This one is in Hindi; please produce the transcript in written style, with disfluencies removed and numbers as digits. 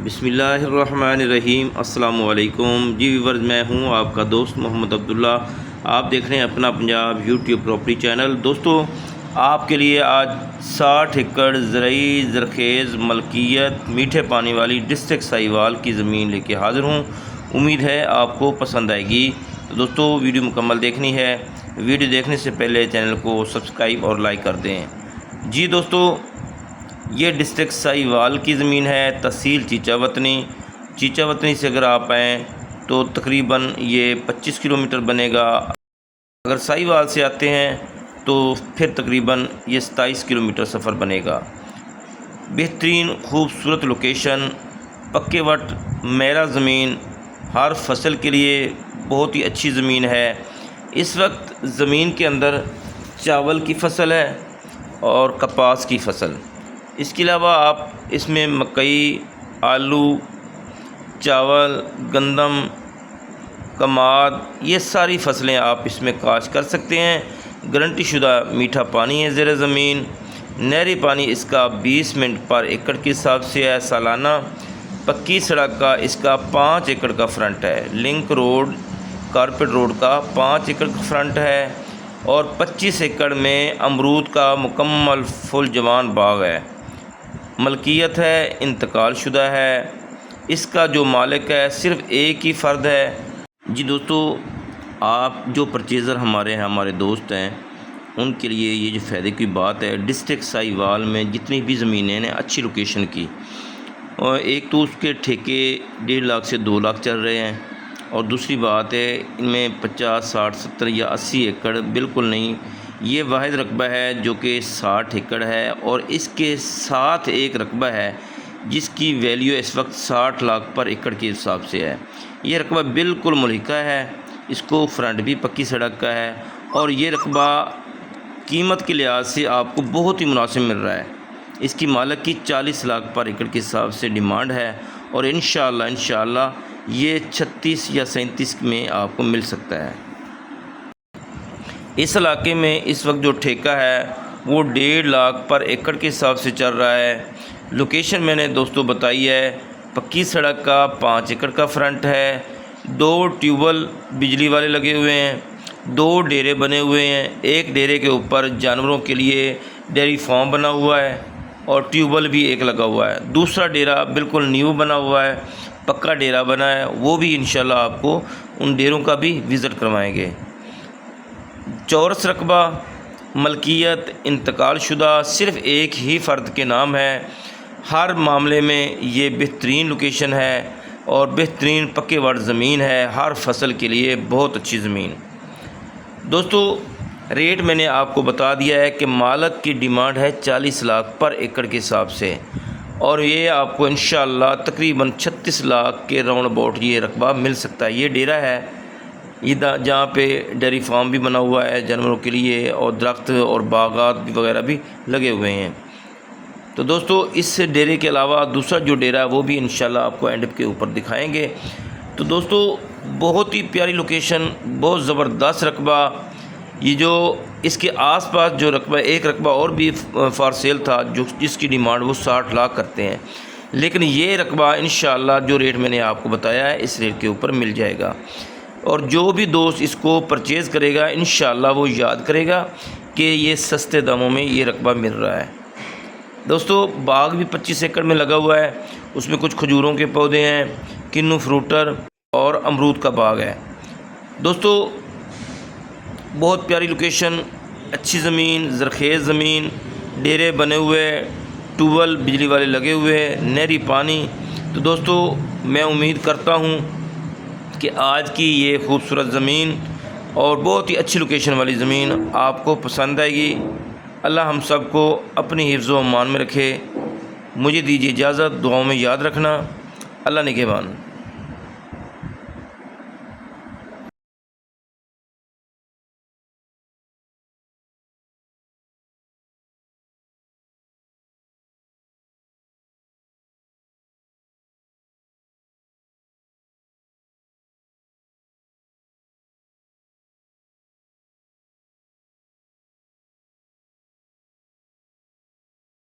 बिस्मिल्लाहिर्रहमानिर्रहीम। अस्सलामु अलैकुम जी व्यूअर्स, मैं हूं आपका दोस्त मोहम्मद अब्दुल्ला। आप देख रहे हैं अपना पंजाब यूट्यूब प्रॉपर्टी चैनल। दोस्तों, आपके लिए आज 60 एकड़ ज़रई ज़रखेज़ मलकियत मीठे पानी वाली डिस्ट्रिक्ट साहिवाल की ज़मीन लेके हाज़िर हूँ। उम्मीद है आपको पसंद आएगी। तो दोस्तों, वीडियो मुकम्मल देखनी है। वीडियो देखने से पहले चैनल को सब्सक्राइब और लाइक कर दें। जी दोस्तों, ये डिस्ट्रिक्ट साहिवाल की ज़मीन है, तहसील चीचावतनी। चीचावतनी से अगर आप आएँ तो तकरीबन ये 25 किलोमीटर बनेगा। अगर साहिवाल से आते हैं तो फिर तकरीबन ये 27 किलोमीटर सफ़र बनेगा। बेहतरीन खूबसूरत लोकेशन, पक्के वट मेरा ज़मीन, हर फसल के लिए बहुत ही अच्छी ज़मीन है। इस वक्त ज़मीन के अंदर चावल की फसल है और कपास की फसल। इसके अलावा आप इसमें मकई, आलू, चावल, गंदम, कमाद, ये सारी फसलें आप इसमें काश्त कर सकते हैं। गारंटी शुदा मीठा पानी है ज़ेर ज़मीन। नहरी पानी इसका 20 मिनट पर एकड़ के हिसाब से है सालाना। पक्की सड़क का इसका 5 एकड़ का फ्रंट है। लिंक रोड, कारपेट रोड का 5 एकड़ का फ्रंट है और 25 एकड़ में अमरूद का मुकम्मल फुल जवान बाग है। मलकियत है, इंतकाल शुदा है। इसका जो मालिक है सिर्फ़ एक ही फ़र्द है। जी दोस्तों, आप जो परचेज़र हमारे दोस्त हैं, उनके लिए ये जो फ़ायदे की बात है, डिस्ट्रिक्ट साहिवाल में जितनी भी ज़मीनें हैं अच्छी लोकेशन की, और एक तो उसके ठेके 1.5 लाख से 2 लाख चल रहे हैं, और दूसरी बात है इनमें 50, 60, 70 या 80 एकड़ बिल्कुल नहीं। ये वाहिद रकबा है जो कि 60 एकड़ है, और इसके साथ एक रकबा है जिसकी वैल्यू इस वक्त 60 लाख पर एकड़ के हिसाब से है। ये रकबा बिल्कुल मुल्हिका है। इसको फ्रंट भी पक्की सड़क का है, और ये रकबा कीमत के लिहाज से आपको बहुत ही मुनासिब मिल रहा है। इसकी मालिक की 40 लाख पर एकड़ के हिसाब से डिमांड है, और इंशाअल्लाह ये 36 या 37 में आपको मिल सकता है। इस इलाके में इस वक्त जो ठेका है वो 1.5 लाख पर एकड़ के हिसाब से चल रहा है। लोकेशन मैंने दोस्तों बताई है। पक्की सड़क का 5 एकड़ का फ्रंट है। 2 ट्यूबवेल बिजली वाले लगे हुए हैं, 2 डेरे बने हुए हैं। एक डेरे के ऊपर जानवरों के लिए डेयरी फार्म बना हुआ है और ट्यूबवेल भी एक लगा हुआ है। दूसरा डेरा बिल्कुल न्यू बना हुआ है, पक्का डेरा बना है। वो भी इंशाल्लाह आपको उन डेरों का भी विज़िट करवाएंगे। चौरस रकबा, मलकियत इंतकाल शुदा सिर्फ़ एक ही फ़र्द के नाम है। हर मामले में ये बेहतरीन लोकेशन है और बेहतरीन पक्के वाट ज़मीन है। हर फसल के लिए बहुत अच्छी ज़मीन। दोस्तों, रेट मैंने आपको बता दिया है कि मालिक की डिमांड है 40 लाख पर एकड़ के हिसाब से, और ये आपको इंशाअल्लाह तकरीबन 36 लाख के राउंड अबाउट ये रकबा मिल सकता है। ये डेरा है इधर जहाँ पे डेयरी फार्म भी बना हुआ है जानवरों के लिए, और दरख्त और बागात भी वगैरह भी लगे हुए हैं। तो दोस्तों, इस डेरे के अलावा दूसरा जो डेरा है वो भी इंशाल्लाह आपको एंड के ऊपर दिखाएंगे। तो दोस्तों, बहुत ही प्यारी लोकेशन, बहुत ज़बरदस्त रकबा। ये जो इसके आसपास जो रकबा, एक रकबा और भी फॉर सेल था जो जिसकी डिमांड वो 60 लाख करते हैं, लेकिन ये रकबा इंशाल्लाह जो रेट मैंने आपको बताया है इस रेट के ऊपर मिल जाएगा। और जो भी दोस्त इसको परचेज़ करेगा इंशाअल्लाह वो याद करेगा कि ये सस्ते दामों में ये रकबा मिल रहा है। दोस्तों, बाग भी 25 एकड़ में लगा हुआ है। उसमें कुछ खजूरों के पौधे हैं, किन्नू फ्रूटर और अमरूद का बाग है। दोस्तों, बहुत प्यारी लोकेशन, अच्छी ज़मीन, ज़रखेज़ ज़मीन, डेरे बने हुए, ट्यूबवेल बिजली वाले लगे हुए हैं, नहरी पानी। तो दोस्तों, मैं उम्मीद करता हूँ कि आज की ये खूबसूरत ज़मीन और बहुत ही अच्छी लोकेशन वाली ज़मीन आपको पसंद आएगी। अल्लाह हम सब को अपनी हिफ्ज़ व अमान में रखे। मुझे दीजिए इजाज़त। दुआओं में याद रखना। अल्लाह निगहबान।